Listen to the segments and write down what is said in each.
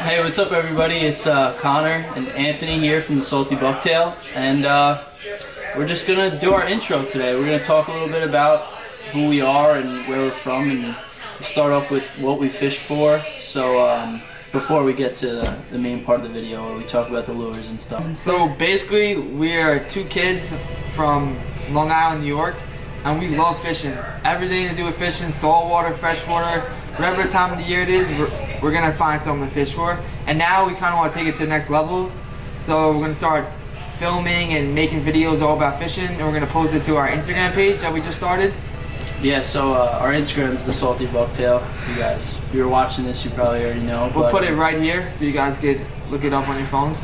Hey, what's up everybody? It's Connor and Anthony here from the Salty Bucktail, and we're just gonna do our intro today. We're gonna talk a little bit about who we are and where we're from, and we'll start off with what we fish for. So before we get to the main part of the video where we talk about the lures and stuff. So basically, we are two kids from Long Island, New York, and we love fishing. Everything to do with fishing, saltwater, freshwater, whatever time of the year it is, we're gonna find something to fish for. And now we kind of want to take it to the next level. So we're gonna start filming and making videos all about fishing, and we're gonna post it to our Instagram page that we just started. Yeah, so our Instagram is the Salty Bucktail. If you were watching this, you probably already know. We'll put it right here so you guys could look it up on your phones.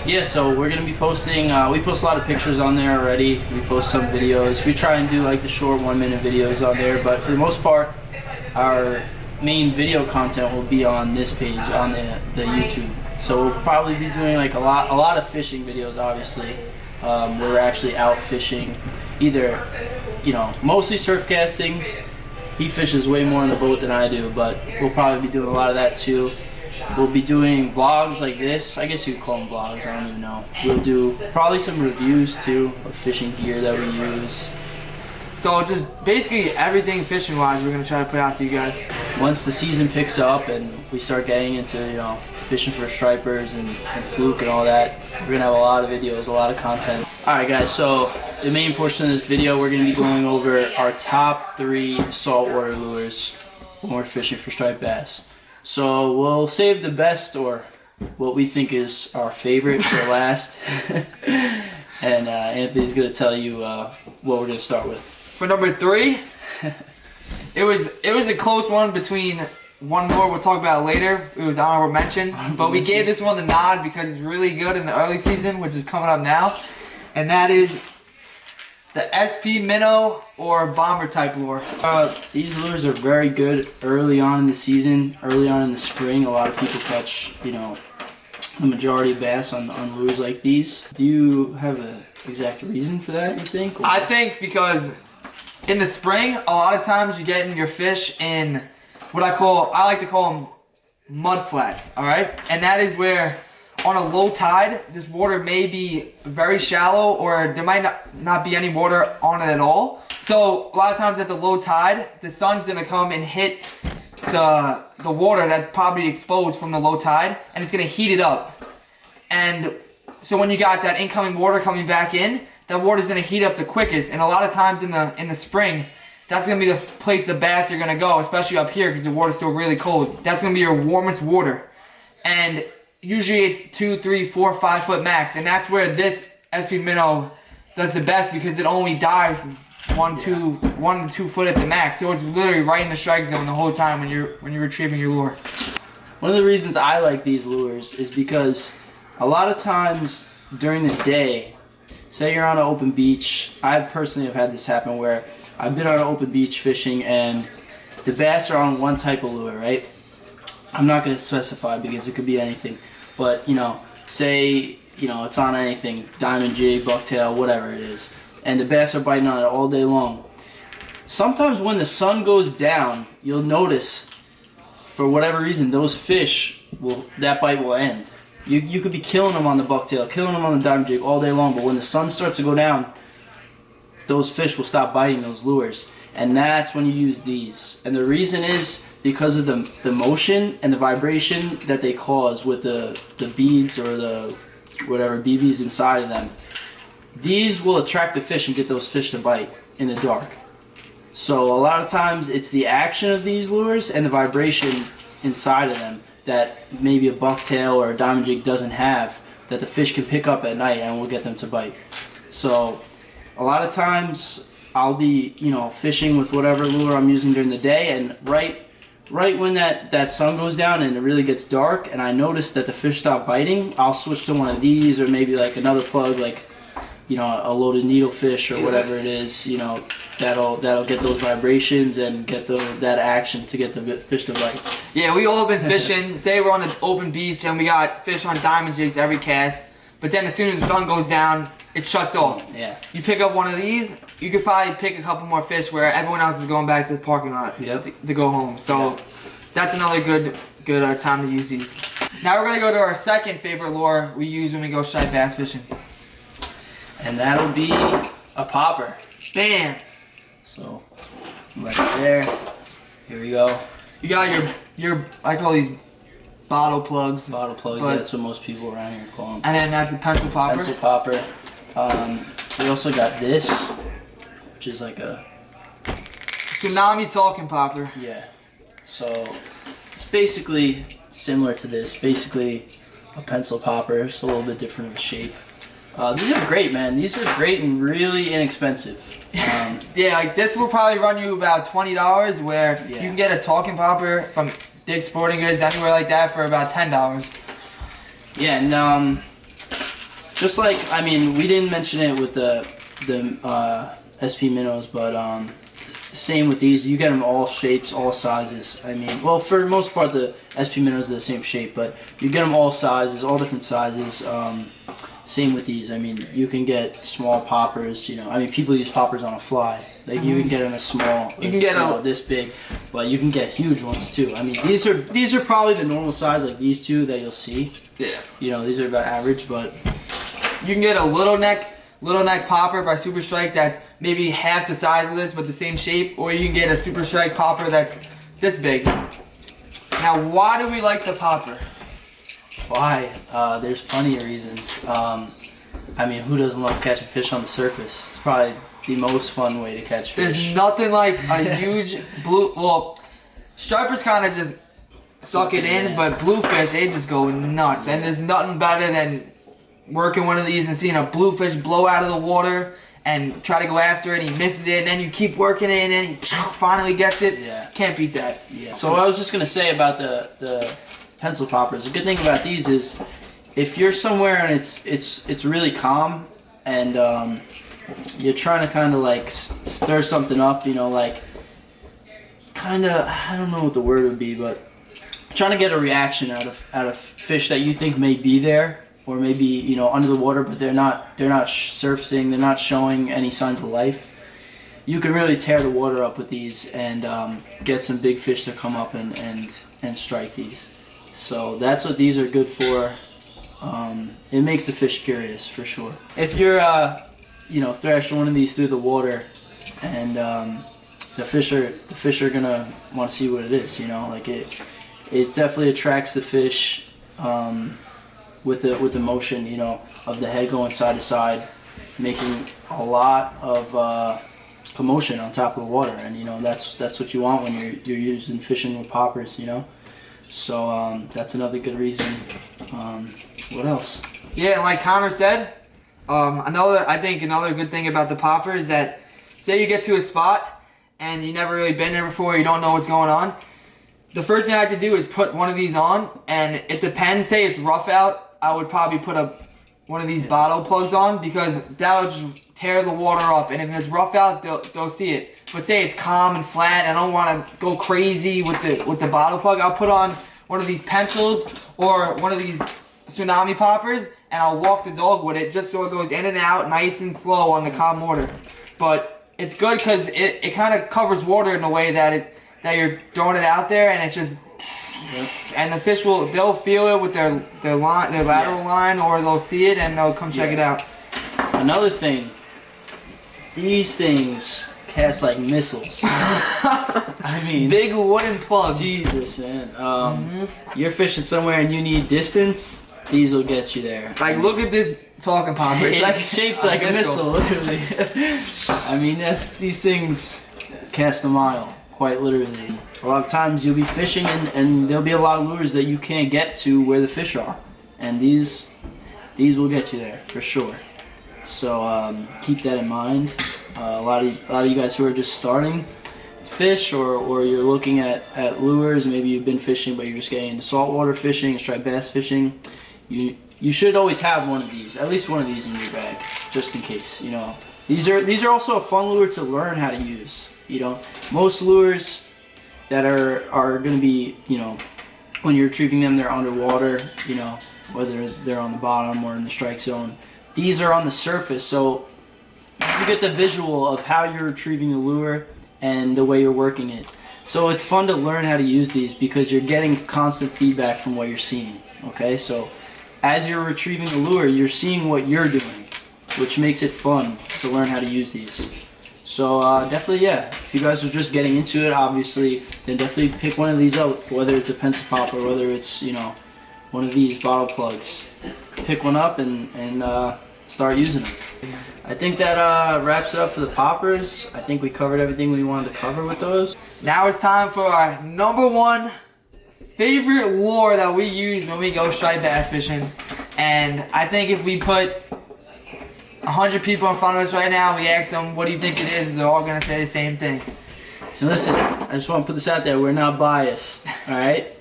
Yeah, so we're gonna be posting. We post a lot of pictures on there already. We post some videos. We try and do like the short 1-minute videos on there, but for the most part, our main video content will be on this page on the YouTube. So we'll probably be doing like a lot of fishing videos, obviously. We're actually out fishing, either, mostly surf casting. He fishes way more on the boat than I do, but we'll probably be doing a lot of that too. We'll be doing vlogs like this. I guess you could call them vlogs, I don't even know. We'll do probably some reviews too of fishing gear that we use. So just basically everything fishing wise we're going to try to put out to you guys. Once the season picks up and we start getting into fishing for stripers and fluke and all that, we're going to have a lot of videos, a lot of content. Alright guys, so the main portion of this video, we're going to be going over our top 3 saltwater lures when we're fishing for striped bass. So we'll save the best, or what we think is our favorite, for last. And Anthony's going to tell you what we're going to start with. For number 3, it was a close one between one more we'll talk about later. It was honorable mention, but we gave this one the nod because it's really good in the early season, which is coming up now, and that is the SP Minnow or bomber type lure. These lures are very good early on in the season, early on in the spring. A lot of people catch, the majority of bass on lures like these. Do you have an exact reason for that, you think? Or? I think because in the spring, a lot of times you're getting your fish in what I like to call them mud flats, alright? And that is where on a low tide, this water may be very shallow, or there might not be any water on it at all. So a lot of times at the low tide, the sun's gonna come and hit the water that's probably exposed from the low tide, and it's gonna heat it up. And so when you got that incoming water coming back in, that water's gonna heat up the quickest. And a lot of times in the spring, that's gonna be the place the bass are gonna go, especially up here because the water's still really cold. That's gonna be your warmest water. And usually it's 2, 3, 4, 5 foot max, and that's where this SP Minnow does the best because it only dives 1 to 2 foot at the max. So it's literally right in the strike zone the whole time when you're retrieving your lure. One of the reasons I like these lures is because a lot of times during the day, say you're on an open beach. I personally have had this happen where I've been on an open beach fishing and the bass are on one type of lure, right? I'm not going to specify because it could be anything. But, say, it's on anything, diamond jig, bucktail, whatever it is. And the bass are biting on it all day long. Sometimes when the sun goes down, you'll notice, for whatever reason, those fish, that bite will end. You could be killing them on the bucktail, killing them on the diamond jig all day long, but when the sun starts to go down, those fish will stop biting those lures. And that's when you use these. And the reason is because of the motion and the vibration that they cause with the beads or the whatever BBs inside of them. These will attract the fish and get those fish to bite in the dark. So a lot of times it's the action of these lures and the vibration inside of them that maybe a bucktail or a diamond jig doesn't have, that the fish can pick up at night and will get them to bite. So a lot of times I'll be fishing with whatever lure I'm using during the day, and right when that sun goes down and it really gets dark and I notice that the fish stop biting, I'll switch to one of these, or maybe like another plug, like a loaded needlefish or whatever it is, that'll get those vibrations and get that action to get the fish to bite. Yeah, we all been fishing. Say we're on an open beach and we got fish on diamond jigs every cast, but then as soon as the sun goes down, it shuts off. Yeah. You pick up one of these, you could probably pick a couple more fish where everyone else is going back to the parking lot to go home. So that's another good time to use these. Now we're gonna go to our second favorite lure we use when we go striped bass fishing. And that'll be a popper. Bam! So, right there. Here we go. You got your I call these bottle plugs. Bottle plugs, yeah, that's what most people around here call them. And then that's a pencil popper. Pencil popper. We also got this, which is like a tsunami talking popper. Yeah. So it's basically similar to this. Basically a pencil popper, just a little bit different of a shape. These are great, man. These are great and really inexpensive. Yeah, like this will probably run you about $20, where you can get a talking popper from Dick's Sporting Goods, anywhere like that, for about $10. Yeah, and just like, I mean, we didn't mention it with the SP Minnows, but same with these. You get them all shapes, all sizes. I mean, well, for the most part, the SP Minnows are the same shape, but you get them all sizes, all different sizes. Same with these. I mean, you can get small poppers. You know, I mean, people use poppers on a fly. Like you can get them a small, you can get this big, but you can get huge ones too. I mean, these are probably the normal size, like these two that you'll see. Yeah. You know, these are about average, but you can get a little neck popper by Super Strike that's maybe half the size of this but the same shape, or you can get a Super Strike popper that's this big. Now, why do we like the popper? Why? There's plenty of reasons. I mean, who doesn't love catching fish on the surface? It's probably the most fun way to catch fish. There's nothing like a huge blue. Well, sharpers kind of just suck it in, but bluefish, they just go nuts. And there's nothing better than working one of these and seeing a bluefish blow out of the water and try to go after it, and he misses it, and then you keep working it, and then he finally gets it. Yeah. Can't beat that. Yeah. So what I was just gonna say about the pencil poppers. The good thing about these is, if you're somewhere and it's really calm, and you're trying to kind of like stir something up, you know, like kind of, I don't know what the word would be, but trying to get a reaction out of fish that you think may be there, or maybe, you know, under the water, but they're not surfacing, they're not showing any signs of life. You can really tear the water up with these and get some big fish to come up and strike these. So that's what these are good for. It makes the fish curious, for sure. If you're you know, thrashing one of these through the water, and the fish are gonna want to see what it is. You know, like it definitely attracts the fish with the motion, you know, of the head going side to side, making a lot of commotion on top of the water, and you know that's what you want when you're using fishing with poppers, you know. So that's another good reason. What else? Yeah, like Connor said, I think another good thing about the popper is that, say you get to a spot and you never really been there before, you don't know what's going on. The first thing I like to do is put one of these on, and it depends. Say it's rough out, I would probably put one of these bottle plugs on, because that'll just tear the water up. And if it's rough out, they'll see it. But say it's calm and flat, and I don't want to go crazy with the bottle plug, I'll put on one of these pencils or one of these tsunami poppers, and I'll walk the dog with it, just so it goes in and out nice and slow on the calm water. But it's good because it kind of covers water in a way that you're throwing it out there, and it just, and the fish they'll feel it with their lateral line, or they'll see it and they'll come check it out. Another thing, these things cast like missiles. I mean, big wooden plugs. Jesus, man. You're fishing somewhere and you need distance, these will get you there. Like, look at this talking popper. It's like shaped like a missile, literally. I mean, these things cast a mile, quite literally. A lot of times you'll be fishing and there'll be a lot of lures that you can't get to where the fish are, and these will get you there for sure. So keep that in mind. A lot of you guys who are just starting to fish, or you're looking at lures, maybe you've been fishing but you're just getting into saltwater fishing, striped bass fishing, you should always have one of these, at least one of these in your bag, just in case. You know, these are also a fun lure to learn how to use. You know, most lures that are going to be, you know, when you're retrieving them, they're underwater, you know, whether they're on the bottom or in the strike zone. These are on the surface, so you get the visual of how you're retrieving the lure and the way you're working it. So it's fun to learn how to use these because you're getting constant feedback from what you're seeing. Okay, so as you're retrieving the lure, you're seeing what you're doing, which makes it fun to learn how to use these. So definitely, yeah, if you guys are just getting into it, obviously, then definitely pick one of these up, whether it's a pencil pop or whether it's, you know, one of these bottle plugs. Pick one up and start using them. I think that wraps it up for the poppers. I think we covered everything we wanted to cover with those. Now it's time for our #1 favorite lure that we use when we go striped bass fishing. And I think if we put 100 people in front of us right now, we ask them, what do you think it is? They're all going to say the same thing. And listen, I just want to put this out there. We're not biased, all right?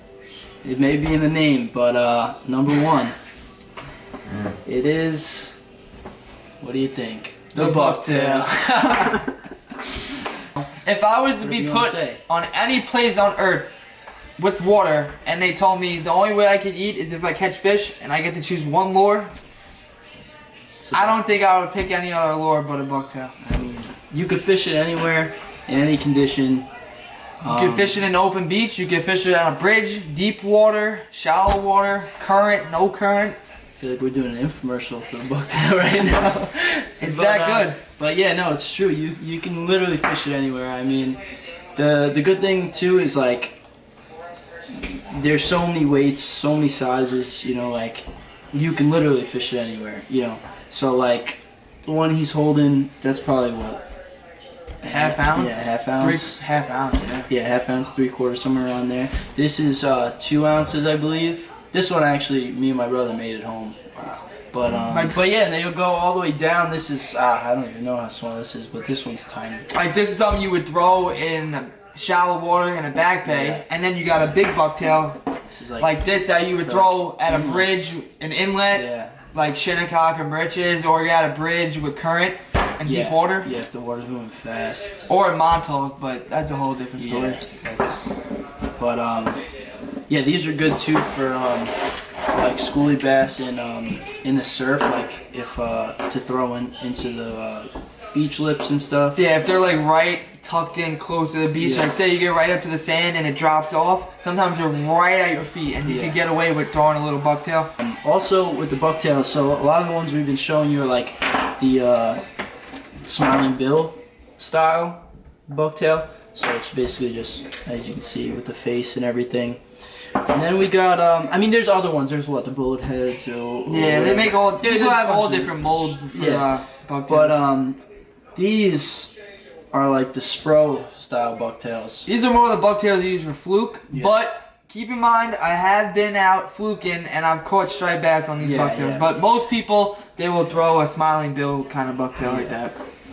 It may be in the name, but #1, it is, what do you think? The bucktail. If I was to be put on any place on earth with water and they told me the only way I could eat is if I catch fish and I get to choose one lure, I don't think I would pick any other lure but a bucktail. I mean, you could fish it anywhere, in any condition. You can fish it in an open beach, you can fish it on a bridge, deep water, shallow water, current, no current. I feel like we're doing an infomercial for the bucktail right now. It's that good. But yeah, no, it's true. You can literally fish it anywhere. I mean, the good thing too is like there's so many weights, so many sizes. You know, like you can literally fish it anywhere. You know, so like the one he's holding, that's probably what. Half ounce? Yeah, half ounce. Half ounce, yeah. Yeah, half ounce, 3/4, somewhere around there. This is 2 ounces, I believe. This one actually, me and my brother made it home. But yeah, and they'll go all the way down. This is, I don't even know how small this is, but this one's tiny. Like this is something you would throw in shallow water in a back bay, Yeah. and then you got a big bucktail This is like this that you would throw at a bridge, an inlet, Yeah. like Shinnecock and Britches, or you're at a bridge with current and deep water. Yeah, if the water's moving fast. Or at Montauk, but that's a whole different story. Yeah, yeah, these are good too for like schoolie bass in the surf, like if to throw into the beach lips and stuff. Yeah, if they're like right tucked in close to the beach, like say you get right up to the sand and it drops off, sometimes they're right at your feet and you can get away with throwing a little bucktail. Also with the bucktail, so a lot of the ones we've been showing you are like the smiling bill style bucktail. So it's basically just, as you can see, with the face and everything. And then we got, I mean, there's other ones. There's what, the bullet heads or yeah, they make all, people have all different molds for bucktails. But these are like the Spro style bucktails. These are more of the bucktails you use for fluke, but keep in mind, I have been out fluking and I've caught striped bass on these bucktails. But most people, they will throw a smiling bill kind of bucktail like that.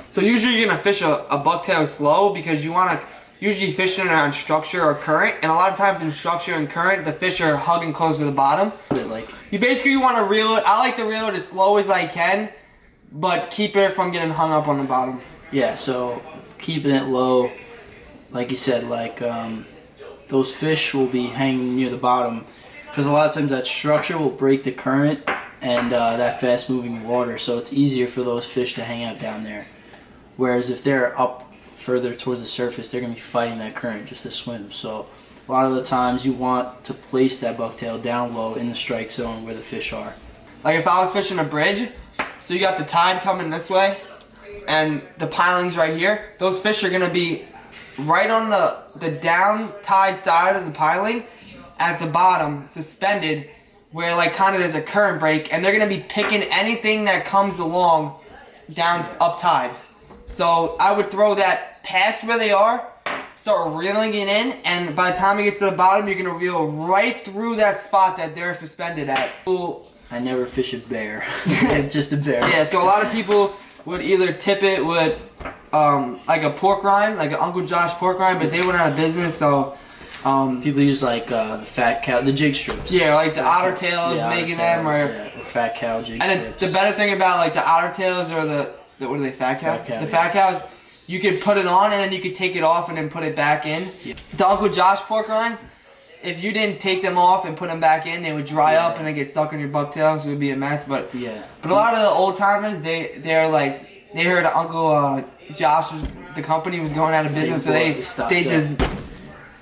So usually you're gonna fish a bucktail slow because you wanna usually fish it on structure or current, and a lot of times in structure and current, the fish are hugging close to the bottom. You basically wanna reel it. I like to reel it as slow as I can, but keep it from getting hung up on the bottom. Yeah, so keeping it low, like you said, like those fish will be hanging near the bottom, because a lot of times that structure will break the current and that fast moving water, so it's easier for those fish to hang out down there. Whereas if they're up further towards the surface, they're going to be fighting that current just to swim. So a lot of the times you want to place that bucktail down low in the strike zone where the fish are. Like if I was fishing a bridge, so you got the tide coming this way, and the pilings right here, those fish are going to be right on the down tide side of the piling at the bottom, suspended, where like kind of there's a current break, and they're going to be picking anything that comes along down up tide. So I would throw that past where they are, start reeling it in, and by the time it gets to the bottom, you're going to reel right through that spot that they're suspended at. I never fish a bear, just a bear. Yeah, so a lot of people would either tip it with like a pork rind, like an Uncle Josh pork rind, but they went out of business, so... people use like fat cow, the jig strips. Yeah, like the otter tails, making them, or... Yeah, fat cow jig strips. And the better thing about like the otter tails or what are they, fat cow? The fat cows, you could put it on and then you could take it off and then put it back in. Yeah. The Uncle Josh pork rinds, if you didn't take them off and put them back in, they would dry up and then get stuck in your bucktail, so it would be a mess. But a lot of the old timers, they're like, they heard Uncle Josh, the company was going out of business, so they just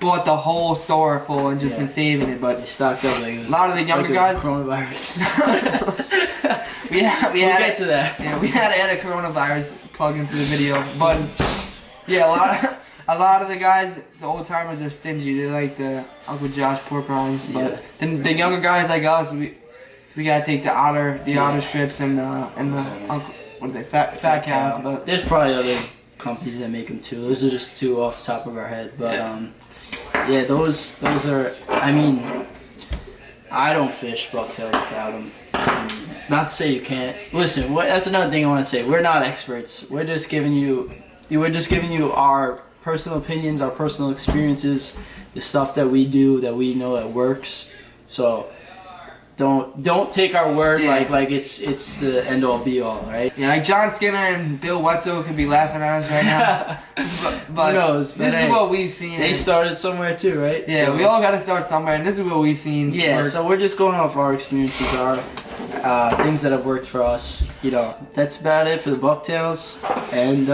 bought the whole store full and just been saving it. But they stocked up like it was, a lot of the younger guys. Coronavirus. we had we'll get to that. Yeah, we had to add a coronavirus plug into the video, but yeah, a lot of the guys, the old timers, are stingy. They like the Uncle Josh pork rinds, but the younger guys like us, we gotta take the otter strips and the Uncle, what are they, fat cows. But there's probably other companies that make them too. Those are just two off the top of our head, but yeah, those are. I mean, I don't fish bucktail without them. Not to say you can't. Listen, that's another thing I want to say. We're not experts. We're just giving you our personal opinions, our personal experiences, the stuff that we do that we know that works. So don't take our word like it's the end all be all, right? Yeah, like John Skinner and Bill Wetzel could be laughing at us right now. but who knows? This is what we've seen. They started somewhere too, right? Yeah, so we all got to start somewhere, and this is what we've seen. Yeah, so we're just going off our experiences, our things that have worked for us. You know, that's about it for the bucktails. And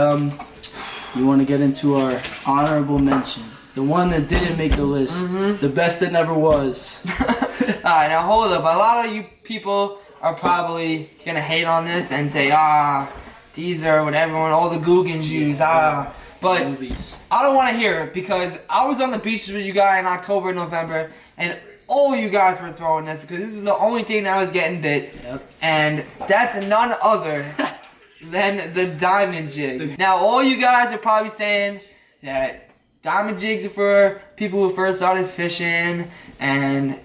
you want to get into our honorable mention, the one that didn't make the list, the best that never was. Alright, now hold up. A lot of you people are probably gonna hate on this and say, these are what everyone, all the Googans use, but movies. I don't want to hear it because I was on the beaches with you guys in October and November, and all you guys were throwing this because this is the only thing that was getting bit, and that's none other than the diamond jig. Now, all you guys are probably saying that diamond jigs are for people who first started fishing and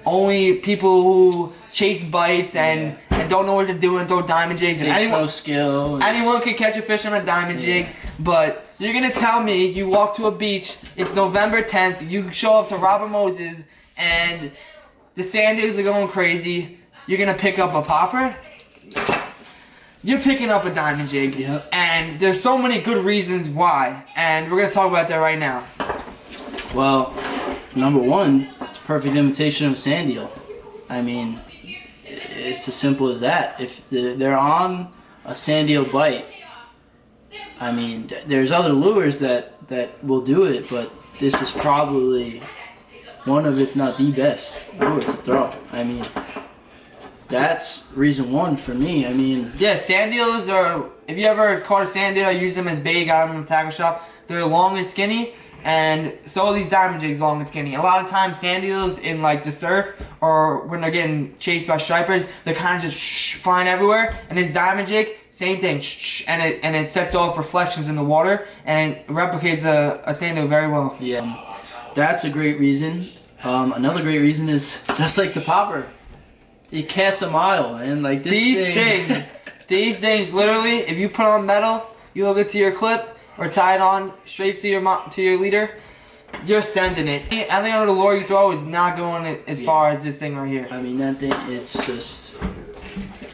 only people who chase bites and don't know what to do and throw diamond jigs. Takes no skill. Anyone can catch a fish on a diamond jig, but you're gonna tell me you walk to a beach, it's November 10th, you show up to Robert Moses and the sand dunes are going crazy, you're gonna pick up a popper? You're picking up a diamond jig, and there's so many good reasons why, and we're gonna talk about that right now. Well, number one, it's a perfect imitation of a sand eel. I mean, it's as simple as that. If they're on a sand eel bite, I mean, there's other lures that will do it, but this is probably one of, if not the best lure to throw. I mean, that's reason one for me. I mean, yeah, sand eels are, if you ever caught a sand eel, use them as bait, got them in the tackle shop, they're long and skinny, and so are these diamond jigs, long and skinny. A lot of times sand eels in like the surf or when they're getting chased by stripers, they're kind of just flying everywhere, and this diamond jig, same thing, and it sets off reflections in the water and replicates a sand eel very well. Yeah, that's a great reason. Another great reason is just like the popper. It casts a mile, and like this these things literally, if you put on metal, you hook it to your clip or tie it on straight to your leader, you're sending it. Anything under the lure you throw is not going as far as this thing right here. I mean, that thing, it's just.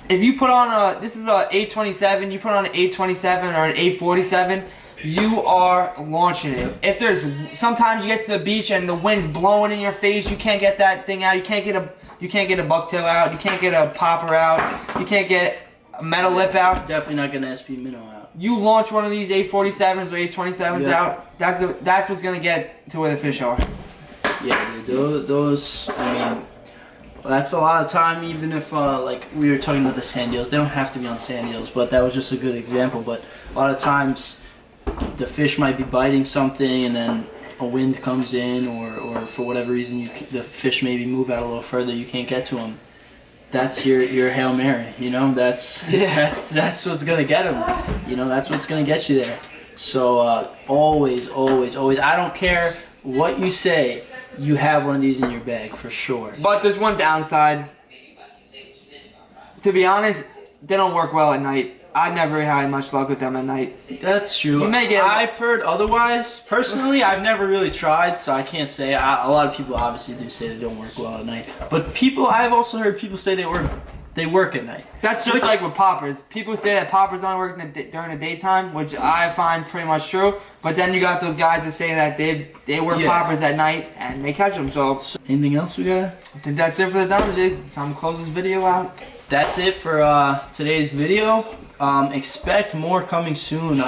If you put on this is a 827, you put on an 827 or an 847, you are launching it. If there's, sometimes you get to the beach and the wind's blowing in your face, you can't get that thing out. You can't get a bucktail out. You can't get a popper out. You can't get a metal lip out. Definitely not gonna SP Minnow out. You launch one of these 847s or 827s out. That's what's gonna get to where the fish are. Yeah, dude, those. I mean, that's a lot of time. Even if like we were talking about the sand eels, they don't have to be on sand eels, but that was just a good example. But a lot of times, the fish might be biting something, and then a wind comes in, or for whatever reason the fish maybe move out a little further, you can't get to them. That's your Hail Mary, you know. That's what's gonna get them. You know, that's what's gonna get you there. So always. I don't care what you say, you have one of these in your bag for sure. But there's one downside. To be honest, they don't work well at night. I never had much luck with them at night. That's true. You may get. I've heard otherwise. Personally, I've never really tried, so I can't say. A lot of people obviously do say they don't work well at night. But I've also heard people say they work at night. That's just like with poppers. People say that poppers only work during the daytime, which I find pretty much true. But then you got those guys that say that they work poppers at night and they catch them. So anything else we gotta? I think that's it for the diamond jig. Time to close this video out. That's it for today's video. Expect more coming soon.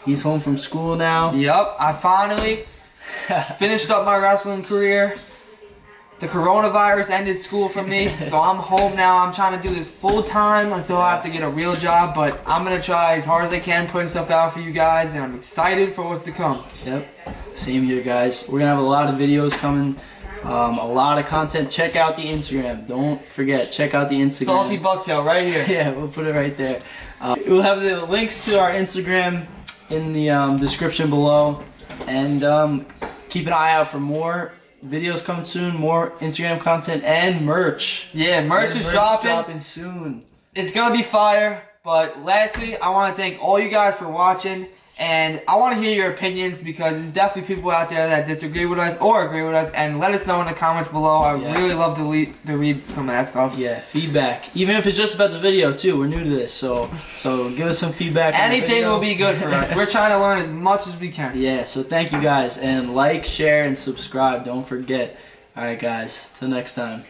He's home from school now. Yep, I finally Finished up my wrestling career. The coronavirus ended school for me, so I'm home now. I'm trying to do this full time until I have to get a real job, but I'm gonna try as hard as I can putting stuff out for you guys, and I'm excited for what's to come. Yep. Same here, guys. We're gonna have a lot of videos coming, a lot of content. Check out the Instagram. Don't forget, check out the Instagram. Salty Bucktail right here. Yeah, we'll put it right there. We'll have the links to our Instagram in the description below, and keep an eye out for more videos coming soon, more Instagram content, and merch. Yeah, merch is dropping soon. It's gonna be fire. But lastly, I want to thank all you guys for watching, and I want to hear your opinions because there's definitely people out there that disagree with us or agree with us, and let us know in the comments below. I really love to read some of that stuff. Yeah, feedback. Even if it's just about the video too. We're new to this, so give us some feedback. Anything will be good for us. We're trying to learn as much as we can. Yeah, so thank you guys, and like, share, and subscribe. Don't forget. All right, guys. Till next time.